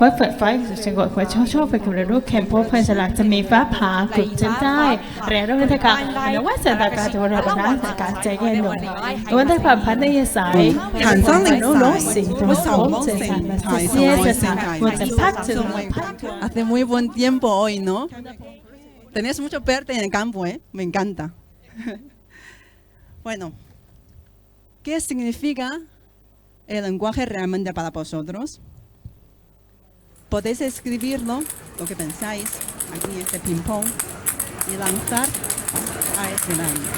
ว่าเปิดไฟจะกดหัวชอบไปกับรูปแคมป์พบสลักจะมีฟ้าผ่ากลุ่มเส้นใต้เรียนรู้ในการหรือว่าสถานการณ์จะวันรับน้ำการใจเย็นหน่อยวันที่ผ่านพันในสาย坦桑岭สิ่งที่ผมเสียสารเสียสารวันจะพักถึงHace muy buen tiempo hoy, ¿no? Tenés mucho verde en el campo, ¿eh? Me encanta. Bueno, ¿qué significa el lenguaje realmente para vosotros? Podéis escribirlo, lo que pensáis, aquí en este ping-pong, y lanzar a escenario.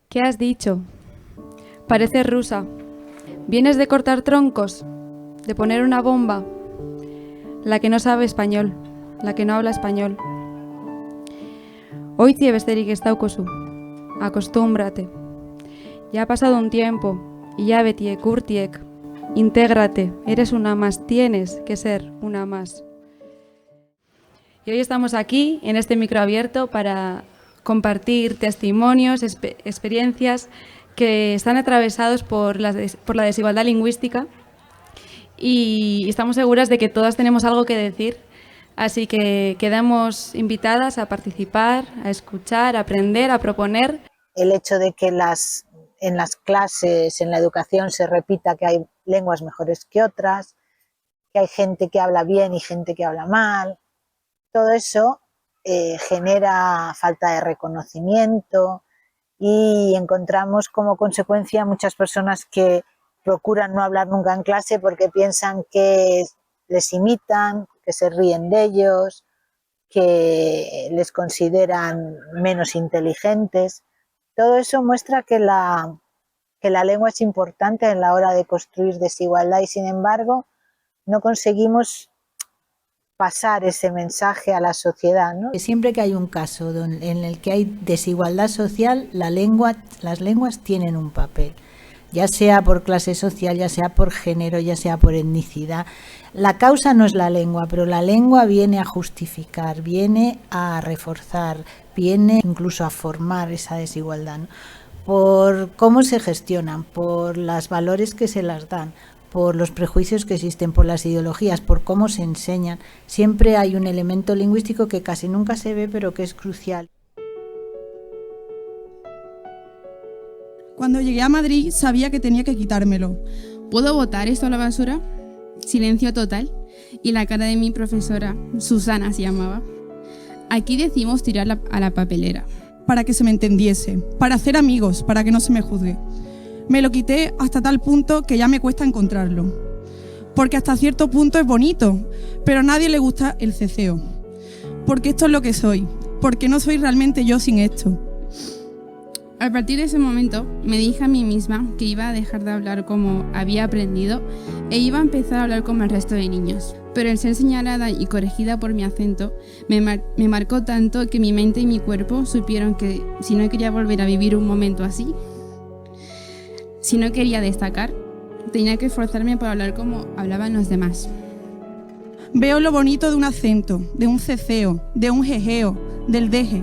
¿Qué has dicho? Pareces rusa. ¿Vienes de cortar troncos? ¿De poner una bomba? La que no sabe español, la que no habla español. Oitie besterik ez daukozu. Acostúmbrate. Ya ha pasado un tiempo, y ya betiek urtiek. Intégrate, eres una más, tienes que ser una más. Y hoy estamos aquí, en este micro abierto, para compartir testimonios, experiencias que están atravesados por la desigualdad lingüística y estamos seguras de que todas tenemos algo que decir, así que quedamos invitadas a participar, a escuchar, a aprender, a proponer. El hecho de que en las clases, en la educación, se repita que hay lenguas mejores que otras, que hay gente que habla bien y gente que habla mal, todo eso genera falta de reconocimiento y encontramos como consecuencia muchas personas que procuran no hablar nunca en clase porque piensan que les imitan, que se ríen de ellos, que les consideran menos inteligentes. Todo eso muestra que la lengua es importante en la hora de construir desigualdad y, sin embargo, no conseguimos pasar ese mensaje a la sociedad, ¿no? Siempre que hay un caso en el que hay desigualdad social, las lenguas tienen un papel, ya sea por clase social, ya sea por género, ya sea por etnicidad. La causa no es la lengua, pero la lengua viene a justificar, viene a reforzar, viene incluso a formar esa desigualdad, ¿no? Por cómo se gestionan, por los valores que se las dan, por los prejuicios que existen, por las ideologías, por cómo se enseñan. Siempre hay un elemento lingüístico que casi nunca se ve, pero que es crucial. Cuando llegué a Madrid sabía que tenía que quitármelo. ¿Puedo botar esto a la basura? Silencio total. Y la cara de mi profesora, Susana se llamaba. Aquí decimos tirar a la papelera. Para que se me entendiese, para hacer amigos, para que no se me juzgue. Me lo quité hasta tal punto que ya me cuesta encontrarlo. Porque hasta cierto punto es bonito, pero a nadie le gusta el ceceo. Porque esto es lo que soy, porque no soy realmente yo sin esto. A partir de ese momento me dije a mí misma que iba a dejar de hablar como había aprendido e iba a empezar a hablar como el resto de niños. Pero el ser señalada y corregida por mi acento me marcó tanto que mi mente y mi cuerpo supieron que si no quería volver a vivir un momento así, si no quería destacar, tenía que esforzarme por hablar como hablaban los demás. Veo lo bonito de un acento, de un ceceo, de un jejeo, del deje.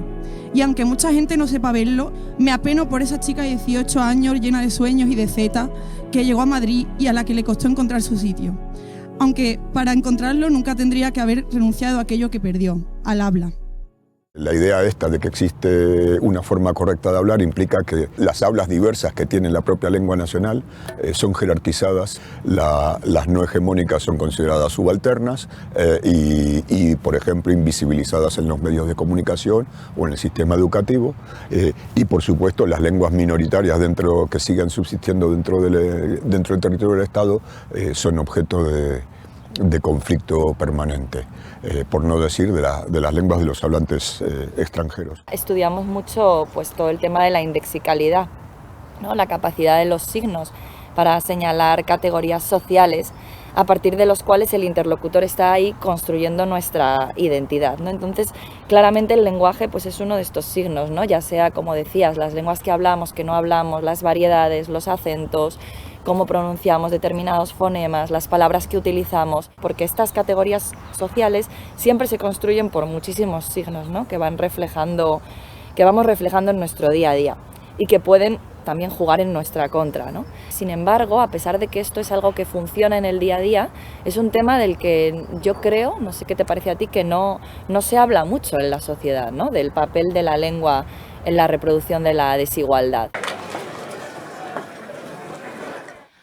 Y aunque mucha gente no sepa verlo, me apeno por esa chica de 18 años llena de sueños y de zeta que llegó a Madrid y a la que le costó encontrar su sitio. Aunque para encontrarlo nunca tendría que haber renunciado a aquello que perdió, al habla. La idea esta de que existe una forma correcta de hablar implica que las hablas diversas que tiene la propia lengua nacional son jerarquizadas, las no hegemónicas son consideradas subalternas y, por ejemplo, invisibilizadas en los medios de comunicación o en el sistema educativo y, por supuesto, las lenguas minoritarias que siguen subsistiendo dentro del territorio del Estado son objeto de conflicto permanente, por no decir de las lenguas de los hablantes extranjeros. Estudiamos mucho pues, todo el tema de la indexicalidad, ¿no? La capacidad de los signos para señalar categorías sociales a partir de los cuales el interlocutor está ahí construyendo nuestra identidad, ¿no? Entonces, claramente el lenguaje pues, es uno de estos signos, ¿no? Ya sea, como decías, las lenguas que hablamos, que no hablamos, las variedades, los acentos, cómo pronunciamos determinados fonemas, las palabras que utilizamos, porque estas categorías sociales siempre se construyen por muchísimos signos, ¿no? que vamos reflejando en nuestro día a día y que pueden también jugar en nuestra contra, ¿no? Sin embargo, a pesar de que esto es algo que funciona en el día a día, es un tema del que yo creo, no sé qué te parece a ti, que no se habla mucho en la sociedad, ¿no? Del papel de la lengua en la reproducción de la desigualdad.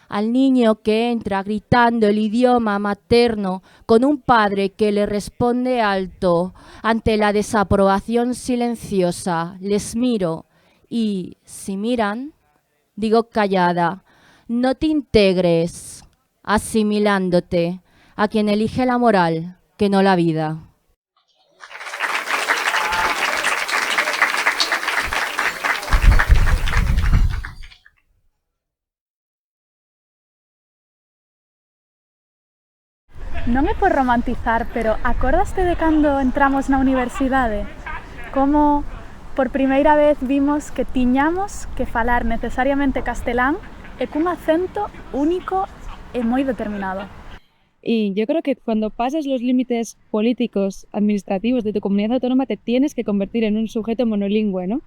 Al niño que entra gritando el idioma materno con un padre que le responde alto ante la desaprobación silenciosa, les miro y, si miran, digo callada, no te integres, asimilándote a quien elige la moral que no la vida. Non é por romantizar, pero acordaste de cando entramos na universidade? Como por primeira vez vimos que tiñamos que falar necesariamente castelán e cun acento único e moi determinado. Y yo creo que cuando pasas los límites políticos, administrativos de tu comunidad autónoma, te tienes que convertir en un sujeto monolingüe, ¿no?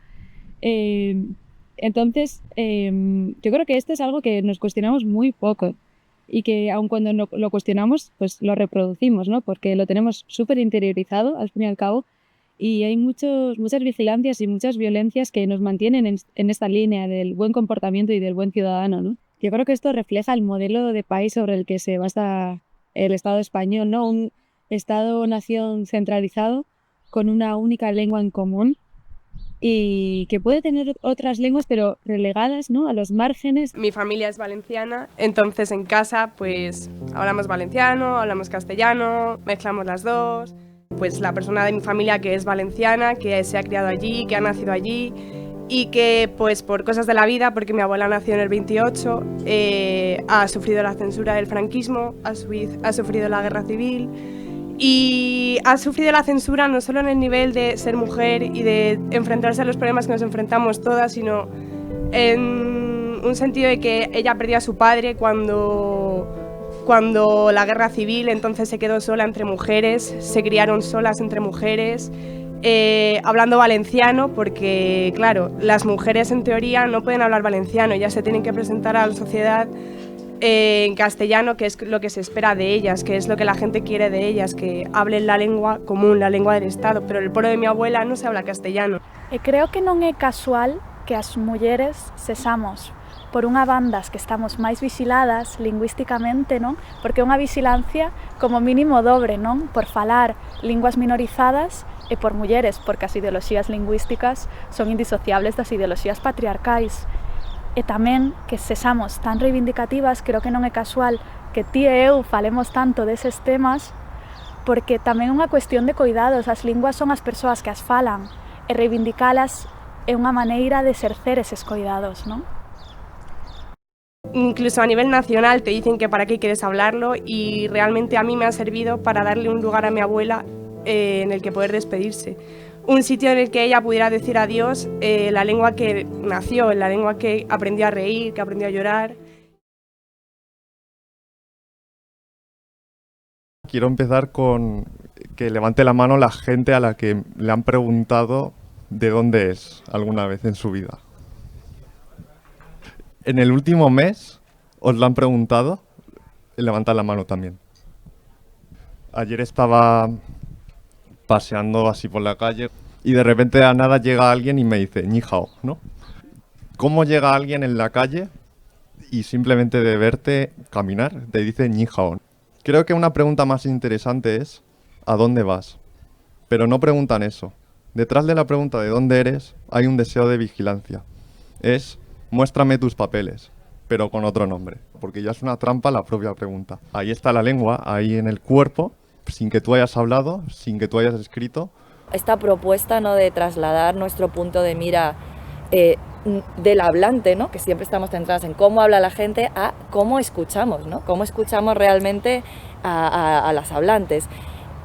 Entonces, yo creo que esto es algo que nos cuestionamos muy poco y que aun cuando no lo cuestionamos, pues lo reproducimos, ¿no? Porque lo tenemos súper interiorizado, al fin y al cabo, y hay muchas vigilancias y muchas violencias que nos mantienen en esta línea del buen comportamiento y del buen ciudadano, ¿no? Yo creo que esto refleja el modelo de país sobre el que se basa el Estado español, ¿no? Un Estado-nación centralizado con una única lengua en común y que puede tener otras lenguas pero relegadas, ¿no? A los márgenes. Mi familia es valenciana, entonces en casa pues hablamos valenciano, hablamos castellano, mezclamos las dos. Pues la persona de mi familia que es valenciana, que se ha criado allí, que ha nacido allí y que pues por cosas de la vida, porque mi abuela nació en el 28, ha sufrido la censura del franquismo, ha sufrido la guerra civil y ha sufrido la censura no solo en el nivel de ser mujer y de enfrentarse a los problemas que nos enfrentamos todas, sino en un sentido de que ella perdió a su padre cuando la guerra civil, entonces se quedó sola entre mujeres, se criaron solas entre mujeres, hablando valenciano, porque claro, las mujeres en teoría no pueden hablar valenciano, ellas se tienen que presentar a la sociedad en castellano, que es lo que se espera de ellas, que es lo que la gente quiere de ellas, que hablen la lengua común, la lengua del Estado, pero en el pueblo de mi abuela no se habla castellano. E creo que non é casual que as mulleres sesamos por unha banda que estamos máis vixiladas lingüísticamente, non? Porque é unha vigilancia como mínimo dobre, non? Por falar linguas minorizadas e por mulleres, porque as ideoloxías lingüísticas son indisociables das ideoloxías patriarcais. E tamén que sesamos tan reivindicativas, creo que non é casual que ti e eu falemos tanto deses temas, porque tamén é unha cuestión de cuidados, as linguas son as persoas que as falan, e reivindicalas é unha maneira de exercer eses cuidados, non? Incluso a nivel nacional te dicen que para qué quieres hablarlo y realmente a mí me ha servido para darle un lugar a mi abuela en el que poder despedirse. Un sitio en el que ella pudiera decir adiós, la lengua que nació, la lengua que aprendió a reír, que aprendió a llorar. Quiero empezar con que levante la mano la gente a la que le han preguntado de dónde es alguna vez en su vida. En el último mes os lo han preguntado, levantad la mano también. Ayer estaba paseando así por la calle y de repente de la nada llega alguien y me dice ni hao, ¿no? ¿Cómo llega alguien en la calle y simplemente de verte caminar te dice ni hao? Creo que una pregunta más interesante es ¿a dónde vas? Pero no preguntan eso. Detrás de la pregunta de dónde eres hay un deseo de vigilancia. Es muéstrame tus papeles, pero con otro nombre, porque ya es una trampa la propia pregunta. Ahí está la lengua, ahí en el cuerpo, sin que tú hayas hablado, sin que tú hayas escrito. Esta propuesta, ¿no?, de trasladar nuestro punto de mira del hablante, ¿no?, que siempre estamos centrados en cómo habla la gente, a cómo escuchamos, ¿no?, cómo escuchamos realmente a las hablantes.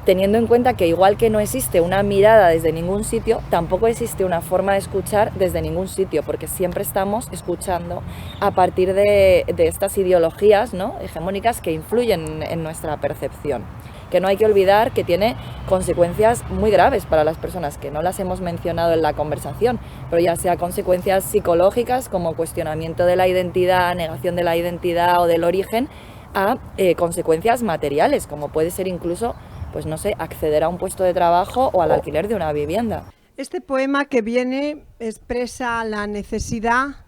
teniendo en cuenta que igual que no existe una mirada desde ningún sitio, tampoco existe una forma de escuchar desde ningún sitio, porque siempre estamos escuchando a partir de estas ideologías, ¿no?, hegemónicas que influyen en nuestra percepción, que no hay que olvidar que tiene consecuencias muy graves para las personas, que no las hemos mencionado en la conversación, pero ya sea consecuencias psicológicas como cuestionamiento de la identidad, negación de la identidad o del origen, a consecuencias materiales, como puede ser incluso, pues no sé, acceder a un puesto de trabajo o al alquiler de una vivienda. Este poema que viene expresa la necesidad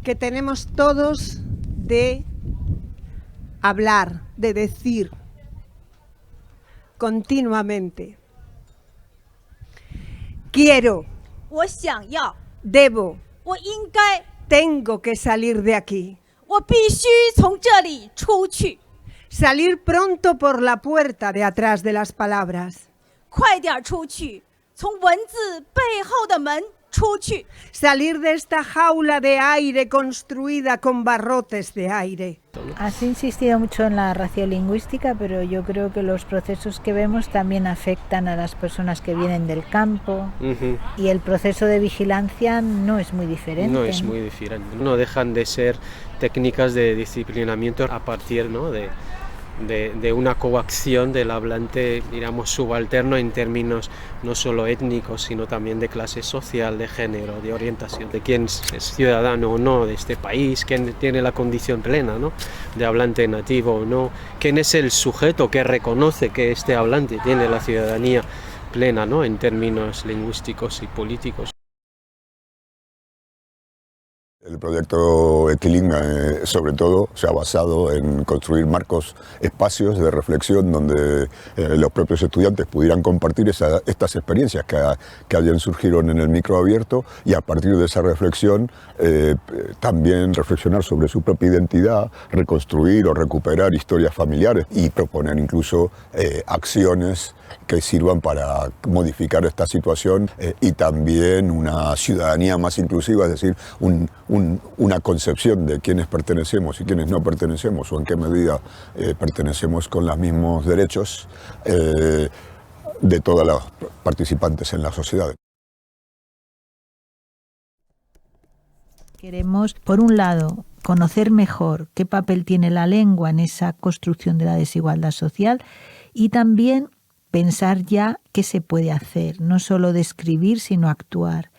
que tenemos todos de hablar, de decir continuamente. Quiero, debo, tengo que salir de aquí. Salir pronto por la puerta de atrás de las palabras. Salir de esta jaula de aire construida con barrotes de aire. Has insistido mucho en la raciolinguística, pero yo creo que los procesos que vemos también afectan a las personas que vienen del campo, y el proceso de vigilancia no es muy diferente. No es muy diferente, no dejan de ser técnicas de disciplinamiento a partir, ¿no?, de una coacción del hablante, digamos, subalterno en términos no solo étnicos, sino también de clase social, de género, de orientación, de quién es ciudadano o no de este país, quién tiene la condición plena, ¿no?, de hablante nativo o no, quién es el sujeto que reconoce que este hablante tiene la ciudadanía plena, ¿no?, en términos lingüísticos y políticos. El proyecto Equilinga, sobre todo, se ha basado en construir marcos, espacios de reflexión donde los propios estudiantes pudieran compartir estas experiencias que hayan surgido en el micro abierto, y a partir de esa reflexión también reflexionar sobre su propia identidad, reconstruir o recuperar historias familiares y proponer incluso acciones que sirvan para modificar esta situación y también una ciudadanía más inclusiva, es decir, una concepción de quiénes pertenecemos y quiénes no pertenecemos, o en qué medida pertenecemos con los mismos derechos de todas las participantes en la sociedad. Queremos, por un lado, conocer mejor qué papel tiene la lengua en esa construcción de la desigualdad social, y también pensar ya qué se puede hacer, no solo describir, sino actuar.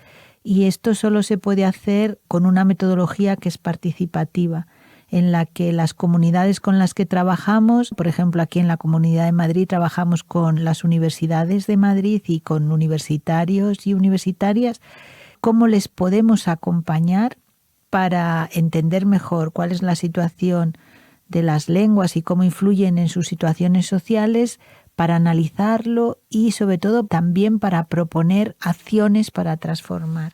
Y esto solo se puede hacer con una metodología que es participativa, en la que las comunidades con las que trabajamos, por ejemplo aquí en la Comunidad de Madrid trabajamos con las universidades de Madrid y con universitarios y universitarias, cómo les podemos acompañar para entender mejor cuál es la situación de las lenguas y cómo influyen en sus situaciones sociales, para analizarlo y sobre todo también para proponer acciones para transformar.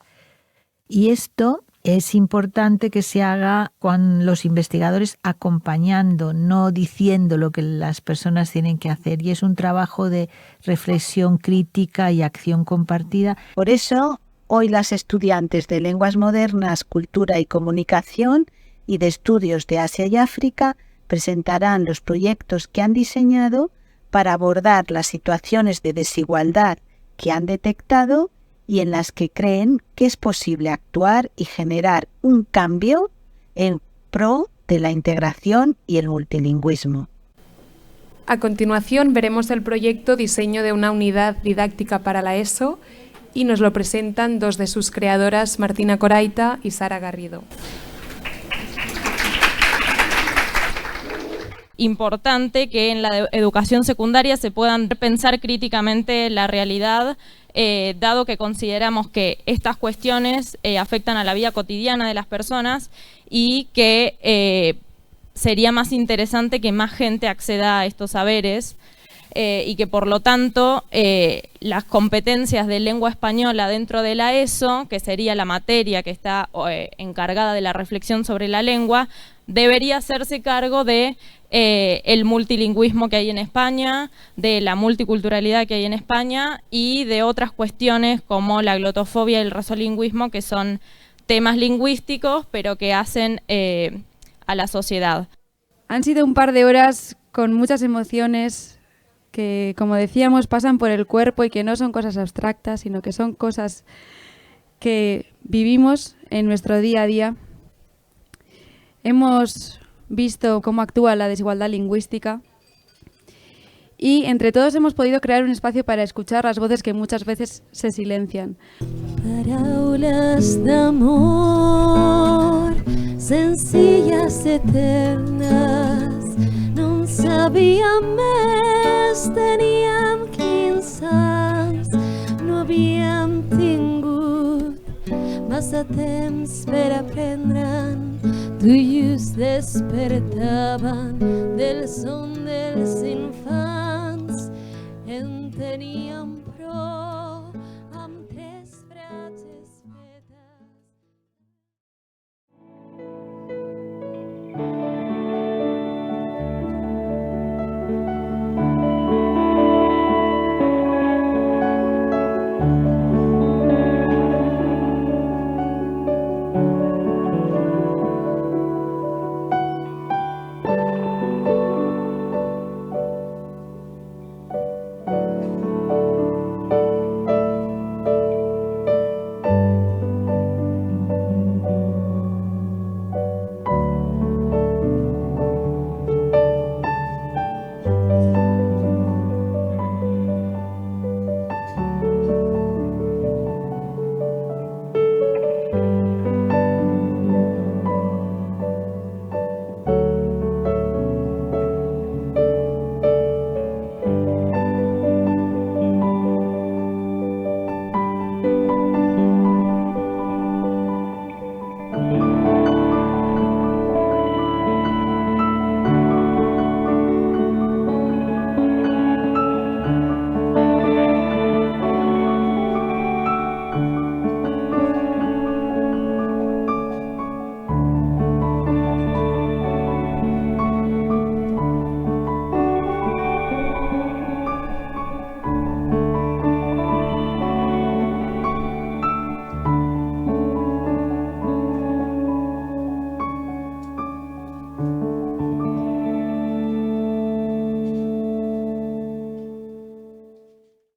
Y esto es importante que se haga con los investigadores acompañando, no diciendo lo que las personas tienen que hacer. Y es un trabajo de reflexión crítica y acción compartida. Por eso, hoy las estudiantes de Lenguas Modernas, Cultura y Comunicación y de Estudios de Asia y África presentarán los proyectos que han diseñado para abordar las situaciones de desigualdad que han detectado y en las que creen que es posible actuar y generar un cambio en pro de la integración y el multilingüismo. A continuación veremos el proyecto Diseño de una unidad didáctica para la ESO y nos lo presentan dos de sus creadoras, Martina Coraita y Sara Garrido. Importante que en la educación secundaria se puedan pensar críticamente la realidad, dado que consideramos que estas cuestiones afectan a la vida cotidiana de las personas y que sería más interesante que más gente acceda a estos saberes y que por lo tanto las competencias de lengua española dentro de la ESO, que sería la materia que está encargada de la reflexión sobre la lengua, debería hacerse cargo de el multilingüismo que hay en España, de la multiculturalidad que hay en España y de otras cuestiones como la glotofobia y el rasolingüismo, que son temas lingüísticos pero que hacen a la sociedad. Han sido un par de horas con muchas emociones que, como decíamos, pasan por el cuerpo y que no son cosas abstractas, sino que son cosas que vivimos en nuestro día a día. Hemos visto cómo actúa la desigualdad lingüística y entre todos hemos podido crear un espacio para escuchar las voces que muchas veces se silencian. Paraules d'amor, sencillas, eternas, no sabíem més, teníem 15 anys, no havíem tingut massa temps per aprendre'n. Tu i us despertaven del son dels infants, en teníem